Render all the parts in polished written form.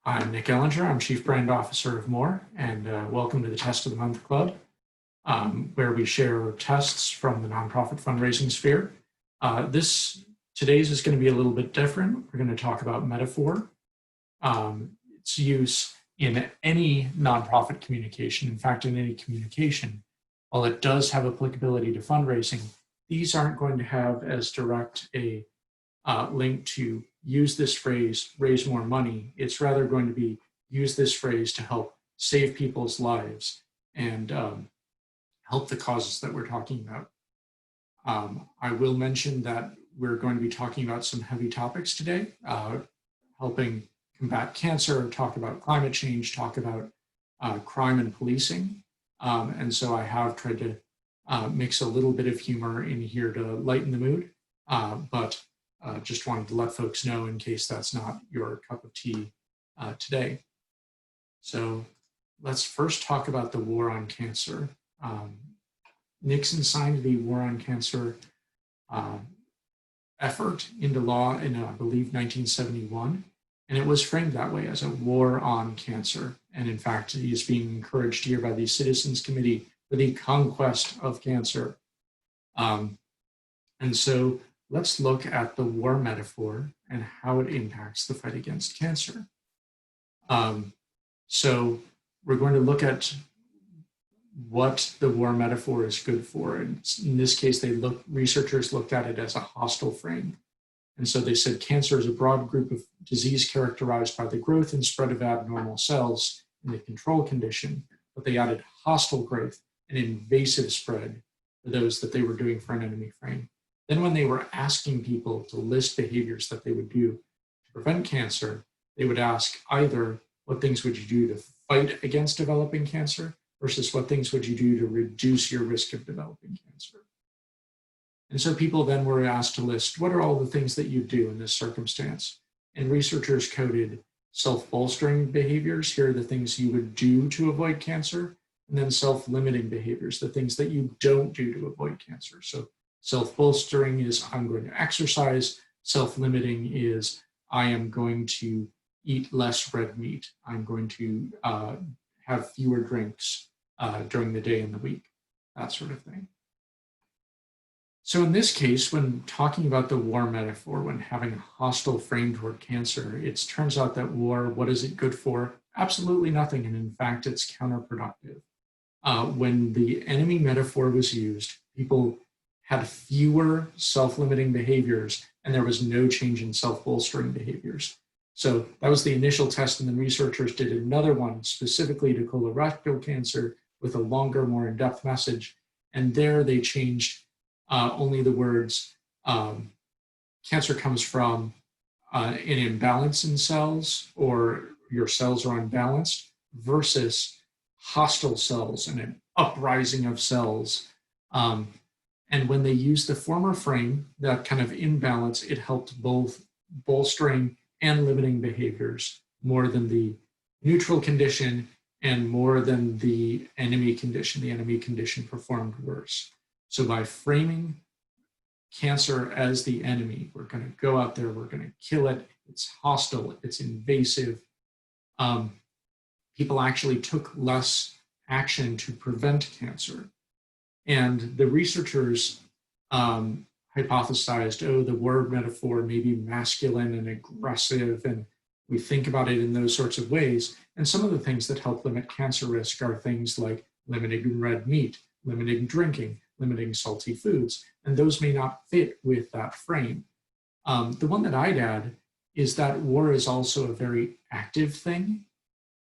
I'm Nick Ellinger. I'm Chief Brand Officer of More, and welcome to the Test of the Month Club, where we share tests from the nonprofit fundraising sphere. Today's is going to be a little bit different. We're going to talk about metaphor, its use in any nonprofit communication. In fact, in any communication, while it does have applicability to fundraising, these aren't going to have as direct a link to use this phrase, raise more money. It's rather going to be use this phrase to help save people's lives and help the causes that we're talking about. I will mention that we're going to be talking about some heavy topics today, helping combat cancer, talk about climate change, talk about crime and policing. And so I have tried to mix a little bit of humor in here to lighten the mood, but just wanted to let folks know in case that's not your cup of tea today. So let's first talk about the war on cancer. Nixon signed the war on cancer effort into law in, I believe, 1971, and it was framed that way, as a war on cancer. And in fact, he is being encouraged here by the Citizens Committee for the Conquest of Cancer. And so let's look at the war metaphor and how it impacts the fight against cancer. So we're going to look at what the war metaphor is good for. And in this case, researchers looked at it as a hostile frame. And so they said cancer is a broad group of disease characterized by the growth and spread of abnormal cells in the control condition, but they added hostile growth and invasive spread for those that they were doing for an enemy frame. Then when they were asking people to list behaviors that they would do to prevent cancer, they would ask either what things would you do to fight against developing cancer versus what things would you do to reduce your risk of developing cancer. And so people then were asked to list what are all the things that you do in this circumstance. And researchers coded self-bolstering behaviors. Here are the things you would do to avoid cancer. And then self-limiting behaviors, the things that you don't do to avoid cancer. So self-bolstering is I'm going to exercise. Self-limiting is I am going to eat less red meat. I'm going to have fewer drinks during the day and the week, that sort of thing. So in this case, when talking about the war metaphor, when having a hostile frame toward cancer, it turns out that war, what is it good for? Absolutely nothing. And in fact, it's counterproductive. When the enemy metaphor was used, people had fewer self-limiting behaviors, and there was no change in self-bolstering behaviors. So that was the initial test, and then researchers did another one specifically to colorectal cancer with a longer, more in-depth message. And there they changed only the words, cancer comes from an imbalance in cells, or your cells are unbalanced, versus hostile cells and an uprising of cells. And when they used the former frame, that kind of imbalance, it helped both bolstering and limiting behaviors more than the neutral condition and more than the enemy condition. The enemy condition performed worse. So by framing cancer as the enemy, we're going to go out there, we're going to kill it, it's hostile, it's invasive. People actually took less action to prevent cancer. And the researchers hypothesized, oh, the war metaphor may be masculine and aggressive, and we think about it in those sorts of ways. And some of the things that help limit cancer risk are things like limiting red meat, limiting drinking, limiting salty foods, and those may not fit with that frame. The one that I'd add is that war is also a very active thing.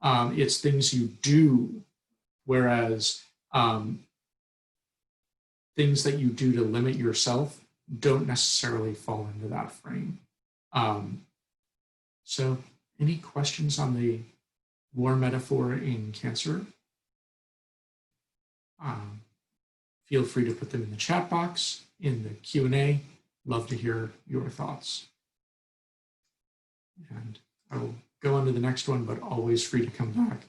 It's things you do, whereas things that you do to limit yourself don't necessarily fall into that frame. So any questions on the war metaphor in cancer? Feel free to put them in the chat box, in the Q&A. Love to hear your thoughts. And I will go on to the next one, but always free to come back.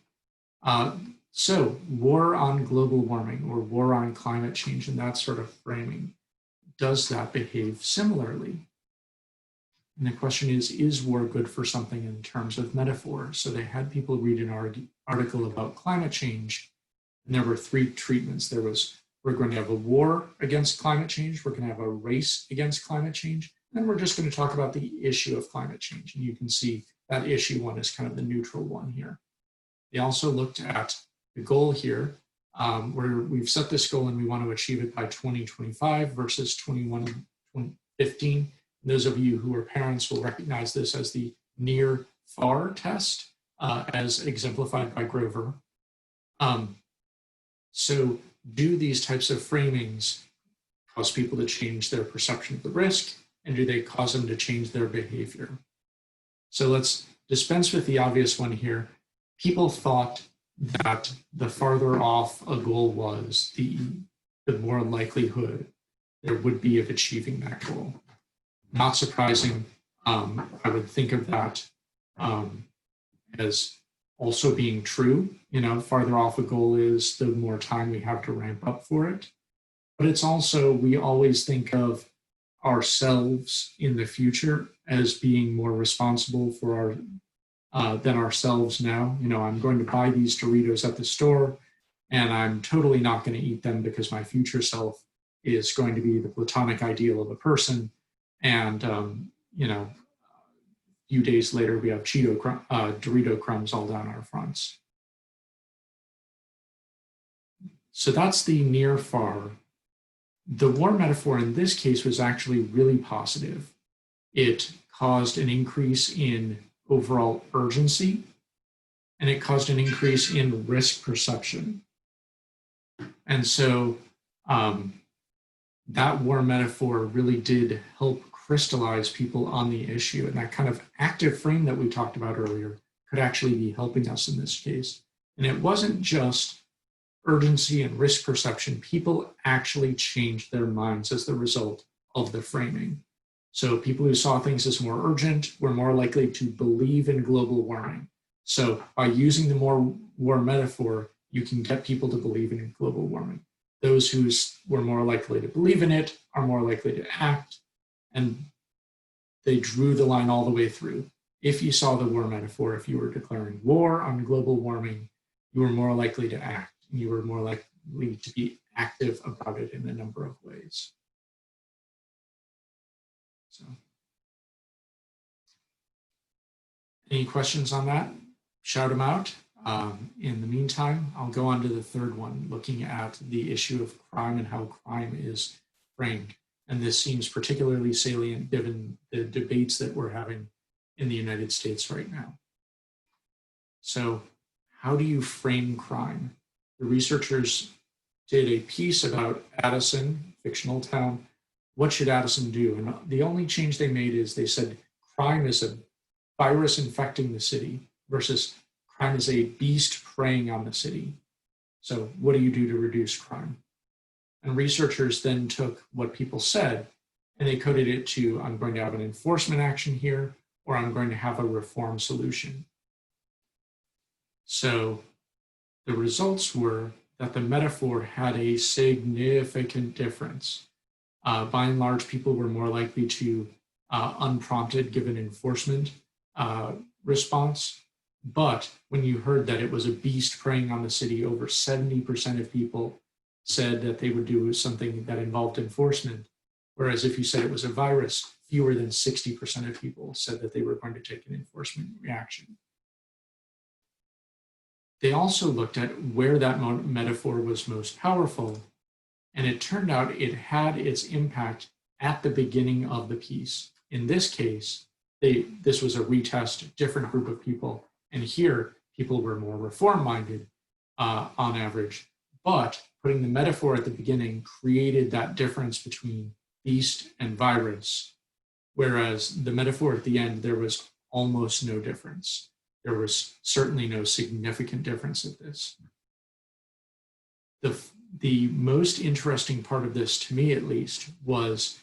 So war on global warming or war on climate change and that sort of framing, does that behave similarly? And the question is war good for something in terms of metaphor? So they had people read an article about climate change, and there were three treatments. There was, we're going to have a war against climate change, we're going to have a race against climate change, and we're just going to talk about the issue of climate change. And you can see that issue one is kind of the neutral one here. They also looked at the goal here, where we've set this goal and we want to achieve it by 2025 versus 2015. Those of you who are parents will recognize this as the near-far test, as exemplified by Grover. So do these types of framings cause people to change their perception of the risk, and do they cause them to change their behavior? So let's dispense with the obvious one here. People thought that the farther off a goal was, the more likelihood there would be of achieving that goal. Not surprising. I would think of that as also being true. You know, farther off a goal is, the more time we have to ramp up for it. But it's also, we always think of ourselves in the future as being more responsible for our than ourselves now. You know, I'm going to buy these Doritos at the store, and I'm totally not going to eat them because my future self is going to be the platonic ideal of a person. And, you know, a few days later, we have Dorito crumbs all down our fronts. So that's the near far. The war metaphor in this case was actually really positive. It caused an increase in overall urgency, and it caused an increase in risk perception. And so that war metaphor really did help crystallize people on the issue. And that kind of active frame that we talked about earlier could actually be helping us in this case. And it wasn't just urgency and risk perception. People actually changed their minds as the result of the framing. So people who saw things as more urgent were more likely to believe in global warming. So by using the war metaphor, you can get people to believe in global warming. Those who were more likely to believe in it are more likely to act, and they drew the line all the way through. If you saw the war metaphor, if you were declaring war on global warming, you were more likely to act, and you were more likely to be active about it in a number of ways. So, any questions on that? Shout them out. In the meantime, I'll go on to the third one, looking at the issue of crime and how crime is framed. And this seems particularly salient given the debates that we're having in the United States right now. So how do you frame crime? The researchers did a piece about Addison, fictional town. What should Addison do? And the only change they made is they said crime is a virus infecting the city versus crime is a beast preying on the city. So what do you do to reduce crime? And researchers then took what people said and they coded it to, I'm going to have an enforcement action here, or I'm going to have a reform solution. So the results were that the metaphor had a significant difference. By and large, people were more likely to unprompted give an enforcement response. But when you heard that it was a beast preying on the city, over 70% of people said that they would do something that involved enforcement. Whereas if you said it was a virus, fewer than 60% of people said that they were going to take an enforcement reaction. They also looked at where that metaphor was most powerful, and it turned out it had its impact at the beginning of the piece. In this case, this was a retest, different group of people, and here people were more reform-minded on average, but putting the metaphor at the beginning created that difference between beast and virus, whereas the metaphor at the end, there was almost no difference. There was certainly no significant difference at this. The most interesting part of this, to me at least, was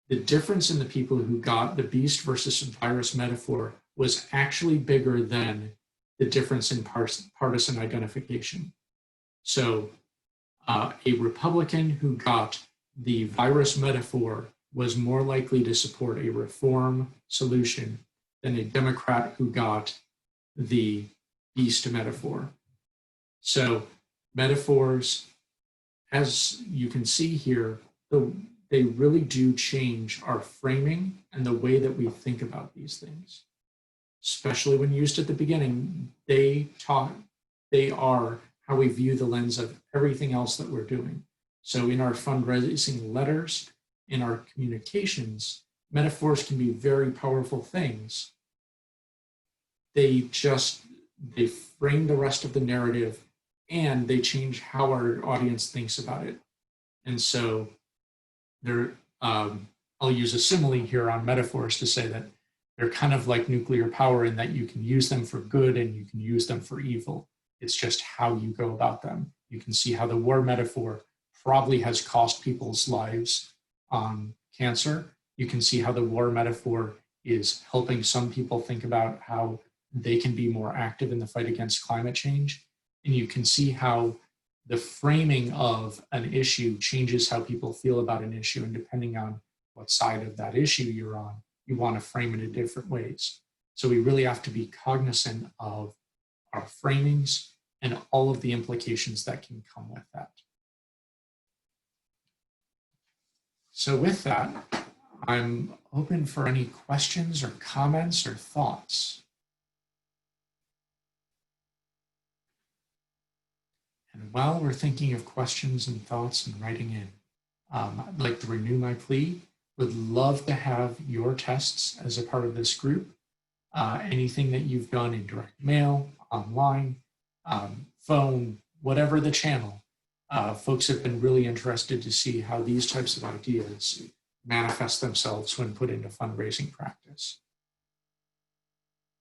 the difference in the people who got the beast versus virus metaphor was actually bigger than the difference in partisan identification. So a Republican who got the virus metaphor was more likely to support a reform solution than a Democrat who got the beast metaphor. So metaphors, as you can see here, they really do change our framing and the way that we think about these things. Especially when used at the beginning, they are how we view the lens of everything else that we're doing. So in our fundraising letters, in our communications, metaphors can be very powerful things. They frame the rest of the narrative, and they change how our audience thinks about it. And so I'll use a simile here on metaphors to say that they're kind of like nuclear power in that you can use them for good and you can use them for evil. It's just how you go about them. You can see how the war metaphor probably has cost people's lives on cancer. You can see how the war metaphor is helping some people think about how they can be more active in the fight against climate change. And you can see how the framing of an issue changes how people feel about an issue. And depending on what side of that issue you're on, you want to frame it in different ways. So we really have to be cognizant of our framings and all of the implications that can come with that. So with that, I'm open for any questions or comments or thoughts. And while we're thinking of questions and thoughts and writing in, I'd like to renew my plea. Would love to have your tests as a part of this group. Anything that you've done in direct mail, online, phone, whatever the channel, folks have been really interested to see how these types of ideas manifest themselves when put into fundraising practice.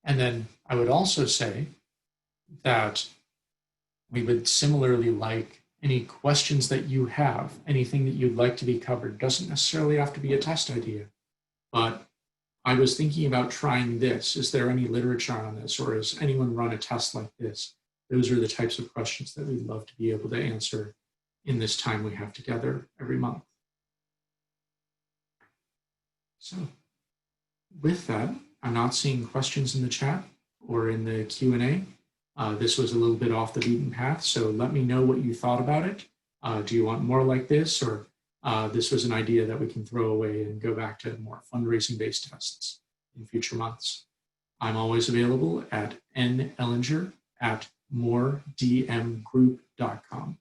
And then I would also say that we would similarly like any questions that you have, anything that you'd like to be covered. Doesn't necessarily have to be a test idea, but I was thinking about trying this. Is there any literature on this, or has anyone run a test like this? Those are the types of questions that we'd love to be able to answer in this time we have together every month. So with that, I'm not seeing questions in the chat or in the Q&A. This was a little bit off the beaten path, so let me know what you thought about it. Do you want more like this, or this was an idea that we can throw away and go back to more fundraising-based tests in future months? I'm always available at nellinger@mooredmgroup.com.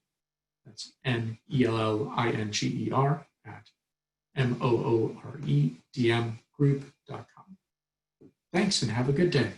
That's NELLINGER @MOOREDM group.com. Thanks and have a good day.